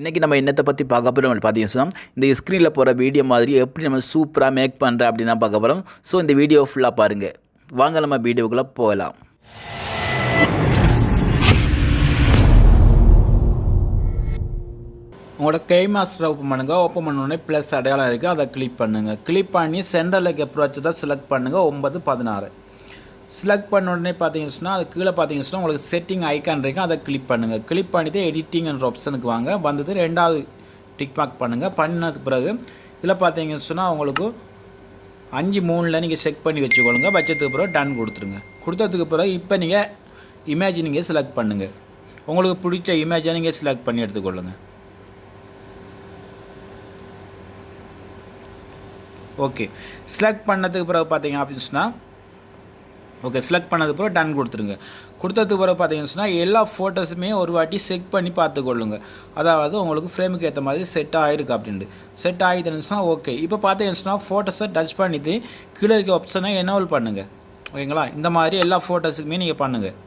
இன்றைக்கி நம்ம என்னத்தை பற்றி பார்க்க போகிறோம் பார்த்தீங்கன்னா இந்த ஸ்க்ரீனில் போகிற வீடியோ மாதிரி எப்படி நம்ம சூப்பராக மேக் பண்ணுற அப்படின்னு தான் பார்க்க போகிறோம். ஸோ இந்த வீடியோ ஃபுல்லாக பாருங்கள். வாங்க நம்ம வீடியோக்குள்ளே போகலாம். உங்களோட Kinemaster ஓப்பன் பண்ணுங்கள். ஓப்பன் பண்ணோடனே ப்ளஸ் அடையாளம் இருக்குது, அதை கிளிக் பண்ணுங்கள். கிளிக் பண்ணி சென்டரில் அப்ரோச் தான் செலக்ட் பண்ணுங்கள். 9:16 செலக்ட் பண்ண உடனே பார்த்தீங்கன்னா அது கீழே பார்த்தீங்கன்னா உங்களுக்கு செட்டிங் ஐக்கான் இருக்கும், அதை கிளிக் பண்ணுங்கள். கிளிக் பண்ணிவிட்டு எடிட்டிங்ன்ற ஆப்ஷனுக்கு வாங்க. வந்தது ரெண்டாவது டிக் மார்க் பண்ணுங்கள். பண்ணதுக்கு பிறகு இதில் பார்த்தீங்கன்னா உங்களுக்கு 5:3 நீங்கள் செக் பண்ணி வச்சுக்கொள்ளுங்க. வச்சதுக்கு பிறகு டன் கொடுத்துருங்க. கொடுத்ததுக்கு பிறகு இப்போ நீங்கள் இமேஜ் நீங்கள் செலக்ட் பண்ணுங்கள். உங்களுக்கு பிடிச்ச இமேஜை நீங்கள் செலக்ட் பண்ணி எடுத்துக்கொள்ளுங்கள். ஓகே, செலக்ட் பண்ணதுக்கு பிறகு பார்த்தீங்க அப்படின்னா ஓகே செலக்ட் பண்ணதுக்கு பிறகு டன் கொடுத்துருங்க. கொடுத்ததுக்கு பிறகு பார்த்தீங்கன்னா எல்லா ஃபோட்டோஸுமே ஒரு வாட்டி செக் பண்ணி பார்த்துக்கொள்ளுங்க. அதாவது உங்களுக்கு ஃப்ரேமுக்கு ஏற்ற மாதிரி செட் ஆகிருக்கு அப்படின்ட்டு. செட் ஆகிடுச்சுன்னா ஓகே. இப்போ பார்த்தீங்கன்னா ஃபோட்டோஸை டச் பண்ணிவிட்டு கீழே இருக்க ஆப்ஷனை எனேபிள் பண்ணுங்கள். ஓகேங்களா, இந்த மாதிரி எல்லா ஃபோட்டோஸுக்குமே நீங்கள் பண்ணுங்கள்.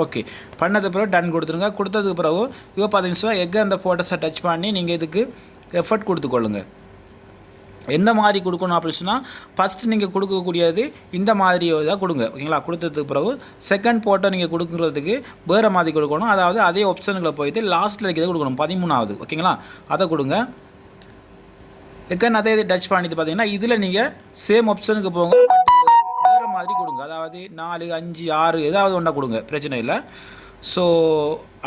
ஓகே, பண்ணது பிறகு டன் கொடுத்துருங்க. கொடுத்ததுக்கு பிறகு இப்போ பார்த்தீங்கன்னா எங்கே அந்த ஃபோட்டோஸை டச் பண்ணி நீங்கள் இதுக்கு எஃபர்ட் கொடுத்துக்கொள்ளுங்க. எந்த மாதிரி கொடுக்கணும் அப்படின்னு சொன்னால் ஃபஸ்ட்டு நீங்கள் கொடுக்கக்கூடியது இந்த மாதிரி தான் கொடுங்க. ஓகேங்களா, கொடுத்ததுக்கு பிறகு செகண்ட் ஃபோட்டோ நீங்கள் கொடுக்குறதுக்கு வேறு மாதிரி கொடுக்கணும். அதாவது அதே ஆப்ஷனுக்குள்ளே போயிட்டு லாஸ்ட்டில் இருக்கிறத கொடுக்கணும், 13வது. ஓகேங்களா, அதை கொடுங்க. எக்கன் அதே டச் பண்ணிட்டு பார்த்தீங்கன்னா இதில் நீங்கள் சேம் ஆப்ஷனுக்கு போங்க, வேறு மாதிரி கொடுங்க. அதாவது 4, 5, 6 ஏதாவது ஒன்றா கொடுங்க, பிரச்சனை இல்லை. ஸோ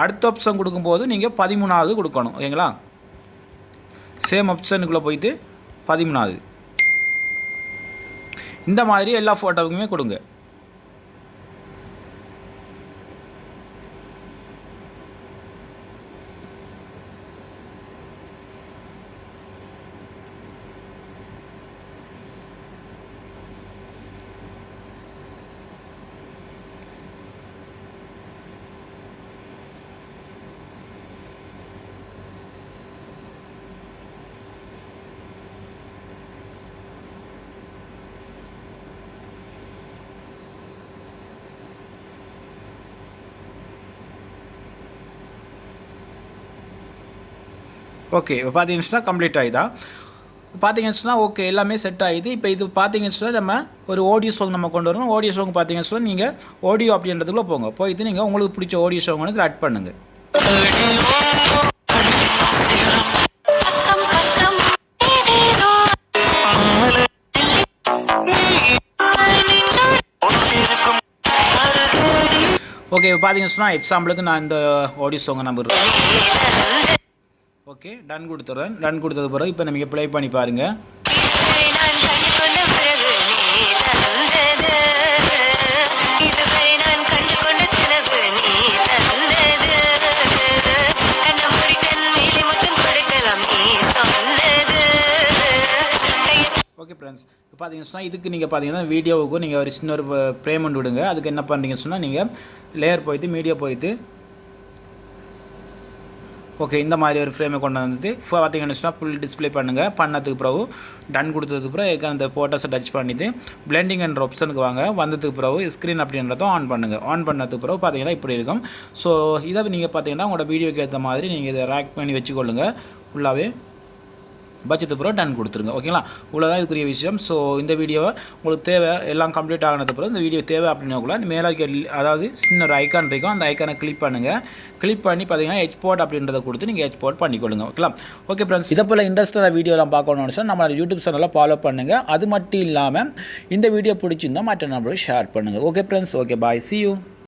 அடுத்த ஆப்ஷன் கொடுக்கும்போது நீங்கள் 13வது கொடுக்கணும். ஓகேங்களா, சேம் ஆப்ஷனுக்குள்ளே போயிட்டு 13வது இந்த மாதிரி எல்லா ஃபோட்டோவுக்குமே கொடுங்க. ஓகே, இப்போ பார்த்தீங்கன்னா கம்ப்ளீட் ஆகிதா பார்த்தீங்கன்னா ஓகே எல்லாமே செட் ஆகிது. இப்போ இது பார்த்தீங்கன்னா நம்ம ஒரு ஆடியோ சாங் நம்ம கொண்டு வரணும். ஆடியோ சாங் பார்த்தீங்கன்னா நீங்கள் ஆடியோ அப்படின்றதுக்குள்ளே போங்க. போயிட்டு நீங்கள் உங்களுக்கு பிடிச்ச ஆடியோ சாங் வந்து ஆட் பண்ணுங்கள். ஓகே, இப்போ பார்த்தீங்கன்னா எக்ஸாம்பிளுக்கு நான் இந்த ஆடியோ சாங்கை நம்புறேன். ஓகே, டன் கொடுத்துட்றேன். டன் கொடுத்தது பிறகு இப்போ நம்ம ப்ளே பண்ணி பாருங்கள். ஓகே ஃப்ரெண்ட்ஸ், இப்போ பார்த்தீங்கன்னா இதுக்கு நீங்கள் பார்த்தீங்கன்னா வீடியோவுக்கு நீங்கள் ஒரு சின்ன ஒரு பேமெண்ட் விடுங்க. அதுக்கு என்ன பண்ணுறீங்கன்னு சொன்னால் நீங்கள் லேயர் போயிட்டு மீடியா போயிட்டு ஓகே இந்த மாதிரி ஒரு ஃப்ரேமை கொண்டு வந்துட்டு பார்த்தீங்கன்னா ஃபுல் டிஸ்பிளே பண்ணுங்கள். பண்ணதுக்கு பிறகு டன் கொடுத்ததுக்கு பிறகு அந்த ஃபோட்டோஸை டச் பண்ணிவிட்டு பிளெண்டிங் என்ற ஆப்ஷனுக்கு வாங்க. வந்ததுக்கு பிறகு ஸ்க்ரீன் அப்படின்றதும் ஆன் பண்ணுங்கள். ஆன் பண்ணதுக்கு பிறகு பார்த்தீங்கன்னா இப்படி இருக்கும். ஸோ இதை நீங்கள் பார்த்தீங்கன்னா உங்களோட வீடியோக்கு ஏற்ற மாதிரி நீங்கள் இதை ரேக் பண்ணி வச்சுக்கொள்ளுங்க. ஃபுல்லாகவே பட்ஜெட்டுக்கு பிறகு டன் கொடுத்துருங்க. ஓகேங்களா, இவ்வளோதான் இதுக்குரிய விஷயம். ஸோ இந்த வீடியோவை உங்களுக்கு தேவை எல்லாம் கம்ப்ளீட் ஆகினது பிறகு இந்த வீடியோ தேவை அப்படின்னா மேலே இருக்க அதாவது சின்ன ஒரு ஐக்கான் இருக்கும், அந்த ஐக்கானை கிளிக் பண்ணுங்கள். கிளிக் பண்ணி பார்த்தீங்கன்னா எக்ஸ்போர்ட் அப்படின்றத கொடுத்து நீங்கள் எக்ஸ்போர்ட் பண்ணிக்கொள்ளுங்க. ஓகேங்களா, ஓகே ஃப்ரெண்ட்ஸ், இதை போல் இன்ட்ரெஸ்டான வீடியோலாம் பார்க்கணும்னு சொன்னால் நம்மளோட யூடியூப் சேனலில் ஃபாலோ பண்ணுங்கள். அது மட்டும் இல்லாமல் இந்த வீடியோ பிடிச்சிருந்தால் மற்ற நம்பருக்கு ஷேர் பண்ணுங்கள். Okay friends, okay bye, see you.